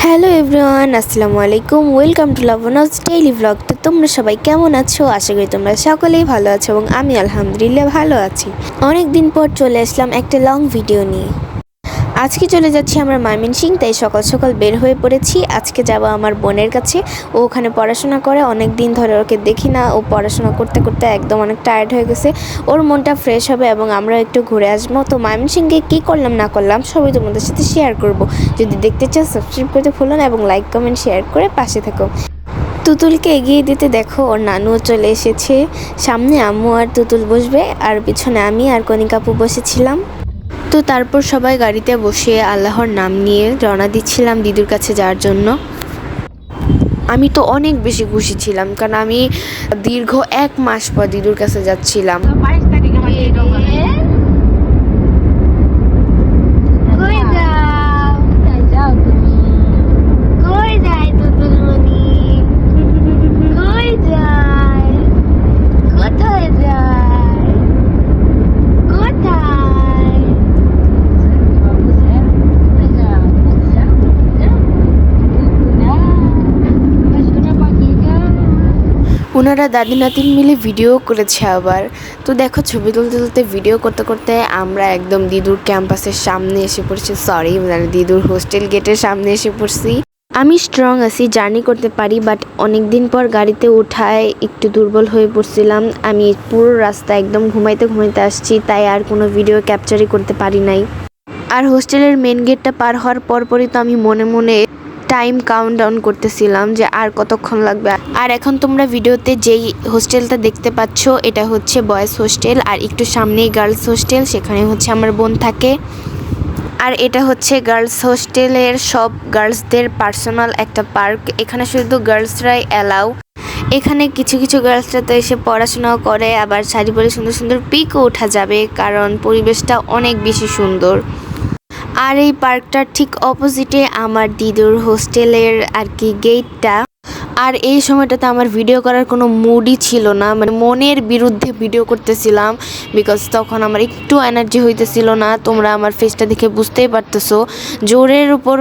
Hello everyone, আসসালামু আলাইকুম। Welcome to Labna's daily blog. তো তোমরা সবাই কেমন আছো? আশা করি তোমরা সকলেই ভালো আছো এবং আমি আলহামদুলিল্লাহ ভালো আছি। অনেক দিন পর চলে আসলাম একটা লং ভিডিও নিয়ে। আজকে চলে যাচ্ছি আমরা ময়মনসিংহ, তাই সকাল সকাল বের হয়ে পড়েছি। আজকে যাব আমার বোনের কাছে। ও ওখানে পড়াশোনা করে, অনেক দিন ধরে ওকে দেখি না। ও পড়াশোনা করতে করতে একদম অনেক টায়ার্ড হয়ে গেছে। ওর মনটা ফ্রেশ হবে এবং আমরা একটু ঘুরে আসবো। তো ময়মনসিংহে কী করলাম না করলাম সবই তোমাদের সাথে শেয়ার করব। যদি দেখতে চাও সাবস্ক্রাইব করতে ভুলো না এবং লাইক কমেন্ট শেয়ার করে পাশে থাকো। তুতুলকে এগিয়ে দিতে দেখো ওর নানুও চলে এসেছে। সামনে আম্মু আর তুতুল বসবে, আর পিছনে আমি আর কনিকাপু বসেছিলাম। তো তারপর সবাই গাড়িতে বসে আল্লাহর নাম নিয়ে রওনা দিচ্ছিলাম দিদুর কাছে যাওয়ার জন্য। আমি তো অনেক বেশি খুশি ছিলাম, কারণ আমি দীর্ঘ 1 মাস পর দিদুর কাছে যাচ্ছিলাম। ওনারা দাদি নাতিন মিলে ভিডিও করেছে আবার। তো দেখো ছবি তুলতে তুলতে ভিডিও করতে করতে আমরা একদম দিদুর ক্যাম্পাসের সামনে এসে পড়ছি, দিদুর হোস্টেল গেটের সামনে এসে পড়ছি। আমি স্ট্রং আছি, জার্নি করতে পারি, বাট অনেক দিন পর গাড়িতে উঠায় একটু দুর্বল হয়ে পড়ছিলাম। আমি পুরো রাস্তা একদম ঘুমাইতে ঘুমাইতে আসছি, তাই আর কোনো ভিডিও ক্যাপচারই করতে পারি নাই। আর হোস্টেলের মেন গেটটা পার হওয়ার পরপরই তো আমি মনে মনে টাইম কাউন্ট ডাউন করতেছিলাম যে আর কতক্ষণ লাগবে। আর এখন তোমরা ভিডিওতে যেই হোস্টেলটা দেখতে পাচ্ছ এটা হচ্ছে বয়েজ হোস্টেল, আর একটু সামনেই গার্লস হোস্টেল, সেখানে হচ্ছে আমার বোন থাকে। আর এটা হচ্ছে গার্লস হোস্টেলের সব গার্লসদের পার্সোনাল একটা পার্ক। এখানে শুধু গার্লসরাই অ্যালাউ। এখানে কিছু কিছু গার্লসরা তো এসে পড়াশোনাও করে, আবার শাড়ি পরে সুন্দর সুন্দর পিকও ওঠা যাবে, কারণ পরিবেশটা অনেক বেশি সুন্দর। আর এই পার্কটার ঠিক অপোজিটে আমার দিদুর হোস্টেলের আর কি গেটটা। আর এই সময়টাতে আমার ভিডিও করার কোনো মুডই ছিল না, মানে মনের বিরুদ্ধে ভিডিও করতেছিলাম, বিকজ তখন আমার একটু এনার্জি হইতেছিল না। তোমরা আমার ফেসটা দেখে বুঝতেই পারতেছো জোরের উপর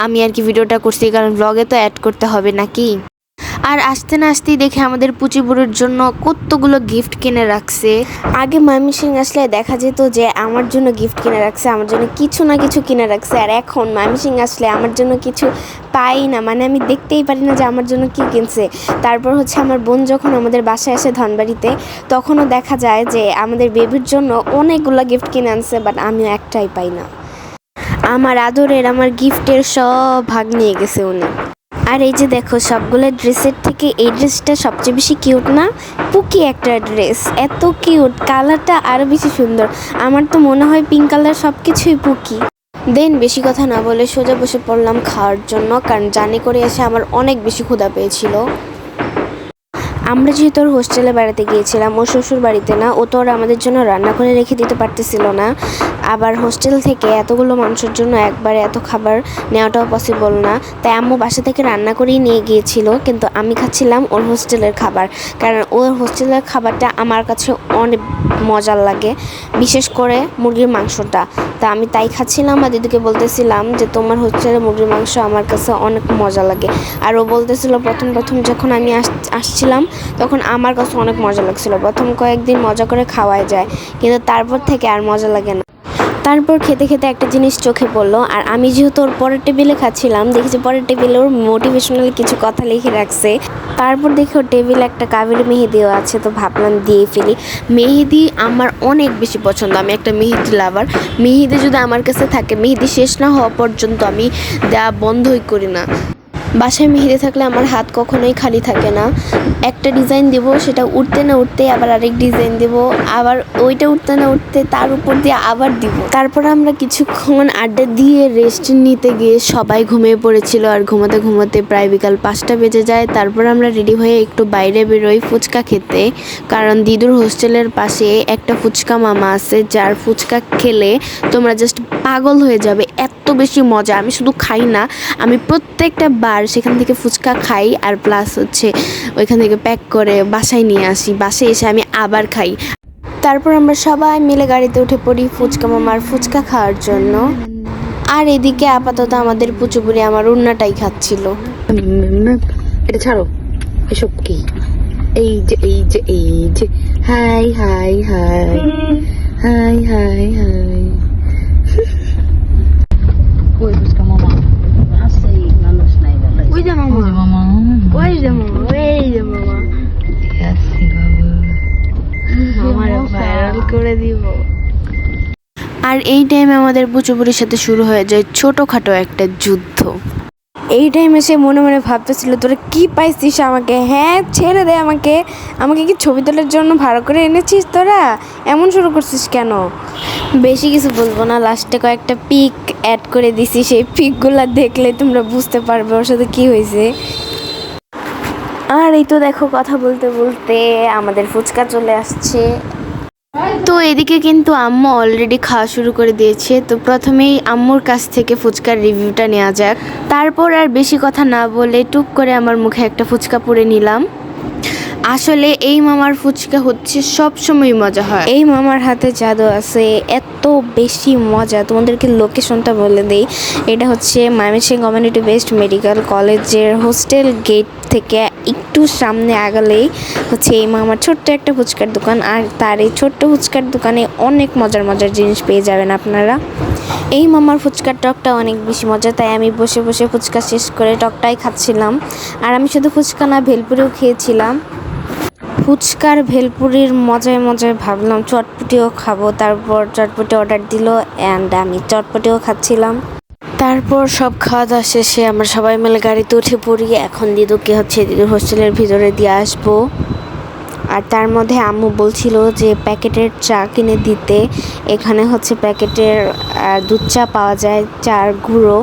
আমি আর কি ভিডিওটা করছি, কারণ ব্লগে তো অ্যাড করতে হবে নাকি। আর আসতে না আসতেই দেখে আমাদের পুচি বুড়োর জন্য কতগুলো গিফট কিনে রাখছে। আগে ময়মনসিংহ আসলে দেখা যেত যে আমার জন্য গিফট কিনে রাখছে, আমার জন্য কিছু না কিছু কিনে রাখছে। আর এখন ময়মনসিংহ আসলে আমার জন্য কিছু পাই না, মানে আমি দেখতেই পারি না যে আমার জন্য কি কিনছে। তারপর হচ্ছে আমার বোন যখন আমাদের বাসায় আসে ধনবাড়িতে, তখনও দেখা যায় যে আমাদের বেবির জন্য অনেকগুলো গিফট কিনে আনছে, বাট আমিও একটাই পাই না। আমার আদরের আমার গিফটের সব ভাগ নিয়ে গেছে উনি। আর এই যে দেখো সবগুলো ড্রেসের থেকে এই ড্রেসটা সবচেয়ে বেশি কিউট না? পুকি একটা ড্রেস, এত কিউট, কালারটা আরও বেশি সুন্দর। আমার তো মনে হয় পিঙ্ক কালার সব কিছুই পুকি। দেন বেশি কথা না বলে সোজা বসে পড়লাম খাওয়ার জন্য, কারণ জার্নি করে এসে আমার অনেক বেশি ক্ষুধা পেয়েছিল। আমরা যেহেতু ওর হোস্টেলে বেড়াতে গিয়েছিলাম, ও শ্বশুর বাড়িতে না, ও তো আর আমাদের জন্য রান্না করে রেখে দিতে পারতেছিল না। আবার হোস্টেল থেকে এতগুলো মানুষের জন্য একবারে এত খাবার নেওয়াটাও পসিবল না, তাই আম্মু বাসা থেকে রান্না করেই নিয়ে গিয়েছিল। কিন্তু আমি খাচ্ছিলাম ওর হোস্টেলের খাবার, কারণ ওর হোস্টেলের খাবারটা আমার কাছে অনেক মজার লাগে, বিশেষ করে মুরগির মাংসটা। তা আমি তাই খাচ্ছিলাম আর দিদিকে বলতেছিলাম যে তোমার হোস্টেলের মুরগির মাংস আমার কাছে অনেক মজা লাগে। আর ও বলতেছিল প্রথম যখন আমি আসছিলাম তখন আমার কাছে অনেক মজা লাগছিল, প্রথম কয়েকদিন মজা করে খাওয়াই যায়, কিন্তু তারপর থেকে আর মজা লাগে না। তারপর খেতে খেতে একটা জিনিস চোখে পড়লো, আর আমি যেহেতু ওর পরের টেবিলে খাচ্ছিলাম, দেখেছি পরের টেবিলে ওর মোটিভেশনাল কিছু কথা লিখে রাখছে। তারপর দেখি ওর টেবিলে একটা কাবেরি মেহেদিও আছে, তো ভাবলাম দিয়ে ফেলি। মেহেদি আমার অনেক বেশি পছন্দ, আমি একটা মেহেদি লাভার। মেহেদি যদি আমার কাছে থাকে, মেহেদি শেষ না হওয়া পর্যন্ত আমি দেওয়া বন্ধই করি না। বাসায় মেহেদি থাকলে আমার হাত কখনোই খালি থাকে না। একটা ডিজাইন দেব, সেটা উঠতে না উঠতে আবার আরেক ডিজাইন দেব, আবার ওইটা উঠতে না উঠতে তার উপর দিয়ে আবার দিব। তারপর আমরা কিছুক্ষণ আড্ডা দিয়ে রেস্ট নিতে গিয়ে সবাই ঘুমিয়ে পড়েছিল, আর ঘুমাতে ঘুমাতে প্রায় বিকাল 5টা বেজে যায়। তারপর আমরা রেডি হয়ে একটু বাইরে বেরোই ফুচকা খেতে, কারণ দিদুর হোস্টেলের পাশে একটা ফুচকা মামা আছে, যার ফুচকা খেলে তোমরা জাস্ট পাগল হয়ে যাবে, এত বেশি মজা। আমি শুধু খাই না, আমি প্রত্যেকটা বার সেখান থেকে ফুচকা খাই, আর প্লাস হচ্ছে ওইখান থেকে প্যাক করে বাসায় নিয়ে আসি, বাসায় এসে আমি আবার খাই। তারপর আমরা সবাই মিলে গাড়িতে উঠে পড়ি ফুচকা মামার ফুচকা খাওয়ার জন্য। আর এদিকে আপাতত আমাদের পুচুপুরি আমার উন্নাটাই খাচ্ছিল। এটা ছাড়ো, এসব কি? এই যে এই যে এই যে high high high high high high. ওই বুঝকা মামা আছে, মানুষ নাই বলে। ওই যে মামা, মামা ওই যে মামা, ওই যে মামা। আসি বাবু, আমার ভাইরাল করে দিব। আর এই টাইমে আমাদের পুচুপুরির সাথে শুরু হয়ে যায় ছোটখাটো একটা যুদ্ধ। এই টাইমে সে মনে মনে ভাবতেছিল, তোরা কি পাইছিস আমাকে? হ্যাঁ, ছেড়ে দে আমাকে। আমাকে কি ছবি তোলার জন্য ভাড়া করে এনেছিস তোরা? এমন শুরু করছিস কেন? বেশি কিছু বলবো না, লাস্টে কয়েকটা পিক অ্যাড করে দিছি। সেই পিকগুলো দেখলে তোমরা বুঝতে পারবে ওর সাথে কি হয়েছে। আর এই তো দেখো, কথা বলতে বলতে আমাদের ফুচকা চলে আসছে। তো এদিকে কিন্তু আম্মু অলরেডি খাওয়া শুরু করে দিয়েছে। তো প্রথমেই আম্মুর কাছ থেকে ফুচকার রিভিউটা নেওয়া যাক। তারপর আর বেশি কথা না বলে টুক করে আমার মুখে একটা ফুচকা পুরে নিলাম। আসলে এই মামার ফুচকা হচ্ছে সব সময় মজা হয়। এই মামার হাতে জাদু আছে, এত বেশি মজা। তোমাদেরকে লোকেশনটা বলে দিই, এটা হচ্ছে ময়মনসিংহ কমিউনিটি বেসড মেডিকেল কলেজের হোস্টেল গেট থেকে একটু সামনে আগালেই হচ্ছে এই মামার ছোট্ট একটা ফুচকার দোকান। আর তার এই ছোট্ট ফুচকার দোকানে অনেক মজার মজার জিনিস পেয়ে যাবেন আপনারা। এই মামার ফুচকার টকটা অনেক বেশি মজা, তাই আমি বসে বসে ফুচকা শেষ করে টকটাই খাচ্ছিলাম। আর আমি শুধু ফুচকা না, ভেলপুরিও খেয়েছিলাম। ফুচকার ভেলপুরির মজায় মজায় ভাবলাম চটপটিও খাবো। তারপর চটপটি অর্ডার দিল অ্যান্ড আমি চটপটিও খাচ্ছিলাম। তারপর সব খাওয়া দাওয়া শেষে আমরা সবাই মিলে গাড়িতে উঠে পড়ি। এখন দিদুকে হচ্ছে দিদুর হোস্টেলের ভিতরে দিয়ে আসবো। আর তার মধ্যে আম্মু বলছিল যে প্যাকেটের চা কিনে দিতে। এখানে হচ্ছে প্যাকেটের দুধ চা পাওয়া যায়, চার গুঁড়ো।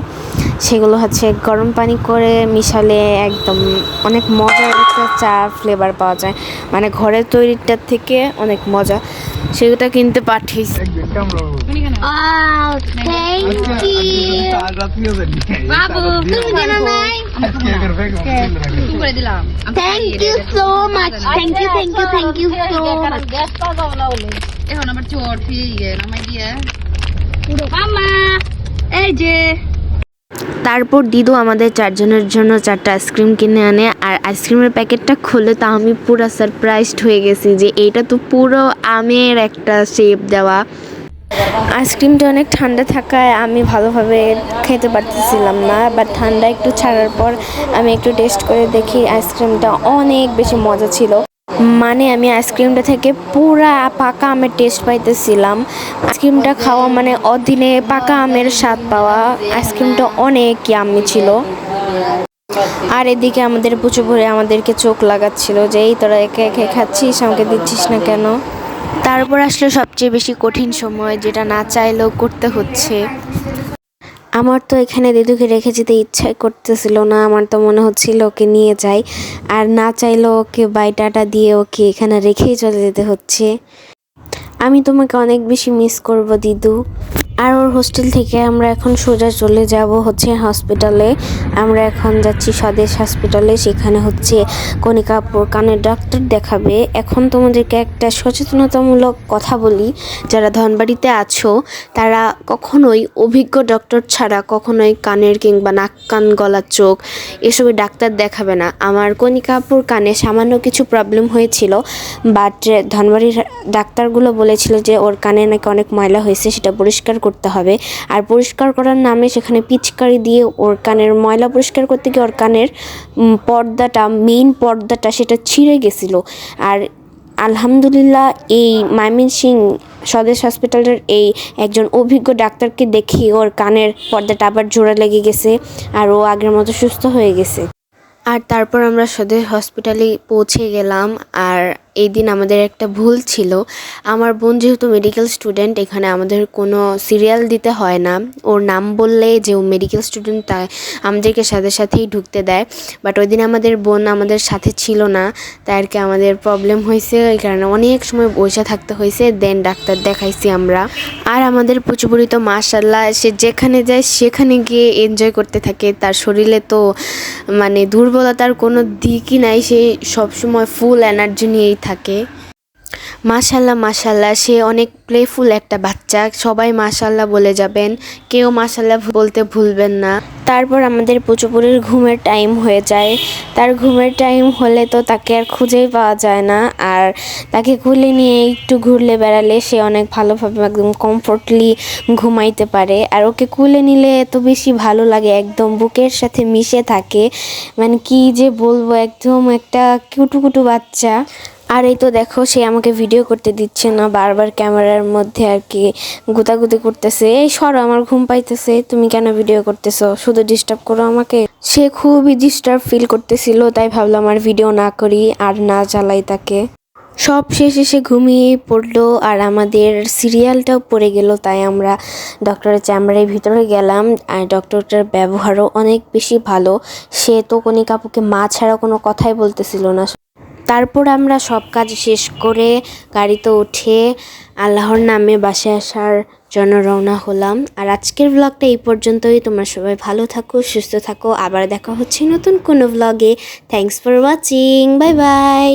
সেগুলো হচ্ছে গরম পানি করে মিশালে একদম অনেক মজার একটা চা ফ্লেভার পাওয়া যায়, মানে ঘরের তৈরিটার থেকে অনেক মজা। সেটা কিনতে পাঠিয়েছি। তারপর দিদু আমাদের চারজনের জন্য 4টা আইসক্রিম কিনে আনে। আর আইসক্রিমের প্যাকেটটা খুলে তো আমি পুরো সারপ্রাইজড হয়ে গেছি যে এইটা তো পুরো আমের একটা শেপ দেওয়া। আইসক্রিমটা অনেক ঠান্ডা থাকায় আমি ভালোভাবে খেতে পারতেছিলাম না, বাট ঠান্ডা একটু ছাড়ার পর আমি একটু টেস্ট করে দেখি আইসক্রিমটা অনেক বেশি মজা ছিল। মানে আমি আইসক্রিমটা থেকে পুরা পাকা আমের টেস্ট পাইতেছিলাম। আইসক্রিমটা খাওয়া মানে অদিনে পাকা আমের স্বাদ পাওয়া। আইসক্রিমটা অনেক ইয়াম্মি ছিল। আর এদিকে আমাদের পুচু ভরে আমাদেরকে চোখ লাগাচ্ছিল যে এই তোরা একে একে খাচ্ছিস, আমাকে দিচ্ছিস না কেন। তারপর আসলে সবচেয়ে বেশি কঠিন সময়, যেটা না চাইলেও করতে হচ্ছে। আমার তো এখানে দিদুকে রেখে যেতে ইচ্ছাই করতেছিল না। আমার তো মনে হচ্ছিল ওকে নিয়ে যাই, আর না চাইলেও ওকে বাইটাটা দিয়ে ওকে এখানে রেখেই চলে যেতে হচ্ছে। আমি তোমাকে অনেক বেশি মিস করব দিদু। আর ওর হোস্টেল থেকে আমরা এখন সোজা চলে যাব হচ্ছে হসপিটালে। আমরা এখন যাচ্ছি স্বদেশ হসপিটালে। সেখানে হচ্ছে কণিকা আপুর কানের ডাক্তার দেখাবে। এখন তোমাদেরকে একটা সচেতনতামূলক কথা বলি, যারা ধনবাড়িতে আছো তারা কখনোই অভিজ্ঞ ডক্টর ছাড়া কখনোই কানের কিংবা নাক কান গলা চোখ এসবে ডাক্তার দেখাবে না। আমার কণিকা আপুর কানে সামান্য কিছু প্রবলেম হয়েছিল, বাট ধনবাড়ির ডাক্তারগুলো বলেছিল যে ওর কানে নাকি অনেক ময়লা হয়েছে, সেটা পরিষ্কার করতে হবে। আর পরিষ্কার করার নামে সেখানে পিচকারি দিয়ে ওর কানের ময়লা পরিষ্কার করতে গিয়ে ওর কানের পর্দাটা, মেইন পর্দাটা সেটা ছিঁড়ে গেছিলো। আর আলহামদুলিল্লাহ এই ময়মনসিংহ স্বদেশ হসপিটালের এই একজন অভিজ্ঞ ডাক্তারকে দেখি ওর কানের পর্দাটা আবার জোড়া লেগে গেছে, আর ও আগের মতো সুস্থ হয়ে গেছে। আর তারপর আমরা স্বদেশ হসপিটালে পৌঁছে গেলাম। আর এই দিন আমাদের একটা ভুল ছিল। আমার বোন যেহেতু মেডিকেল স্টুডেন্ট, এখানে আমাদের কোনো সিরিয়াল দিতে হয় না। ওর নাম বললে যে ও মেডিকেল স্টুডেন্ট তাই আমাদেরকে সাথে সাথেই ঢুকতে দেয়। বাট ওই দিন আমাদের বোন আমাদের সাথে ছিল না, তাই আর কি আমাদের প্রবলেম হয়েছে। ওই কারণে অনেক সময় বসে থাকতে হয়েছে। দেন ডাক্তার দেখাইছি আমরা। আর আমাদের পুচুপুরি তো মাশাআল্লাহ, সে যেখানে যায় সেখানে গিয়ে এনজয় করতে থাকে। তার শরীরে তো মানে দুর্বলতার কোনো দিকই নাই, সে সবসময় ফুল এনার্জি নিয়েই থাকে। মাশাল্লাহ মাশাল্লাহ, সে অনেক প্লেফুল একটা বাচ্চা, সবাই মাশাল্লাহ বলে যাবেন, কেউ মাশাল্লাহ বলতে ভুলবেন না। তারপর আমাদের পুচুপুরির ঘুমের টাইম হয়ে যায়। তার ঘুমের টাইম হলে তো তাকে আর খুঁজেই পাওয়া যায় না, আর তাকে খুলে নিয়ে একটু ঘুরলে বেড়ালে সে অনেক ভালোভাবে একদম কমফোর্টলি ঘুমাইতে পারে। আর ওকে কুলে নিলে এত বেশি ভালো লাগে, একদম বুকের সাথে মিশে থাকে, মানে কি যে বলবো, একদম একটা কুটু বাচ্চা। আর এই তো দেখো, সে আমাকে ভিডিও করতে দিচ্ছে না, বারবার ক্যামেরার মধ্যে আর কি গুতাগুতি করতেছে, এই সরো আমার ঘুম পাইতেছে, তুমি কেন ভিডিও করতেছো, শুধু ডিস্টার্ব করো আমাকে। সে খুবই ডিস্টার্ব ফিল করতেছিল, তাই ভাবলাম আর ভিডিও না করি আর না জ্বালাই তাকে। সব শেষে সে ঘুমিয়ে পড়লো, আর আমাদের সিরিয়ালটাও পড়ে গেল। তাই আমরা ডক্টরের চেম্বারের ভিতরে গেলাম, আর ডক্টরটার ব্যবহারও অনেক বেশি ভালো। সে তো কণিকা আপুকে মা ছাড়া কোনো কথাই বলতেছিল না। তারপর আমরা সব কাজ শেষ করে গাড়িতে উঠে আল্লাহর নামে বাসায় আসার জন্য রওনা হলাম। আর আজকের ব্লগটা এই পর্যন্তই। তোমরা সবাই ভালো থাকো, সুস্থ থাকো, আবার দেখা হচ্ছে নতুন কোনো ব্লগে। Thanks for watching, bye bye.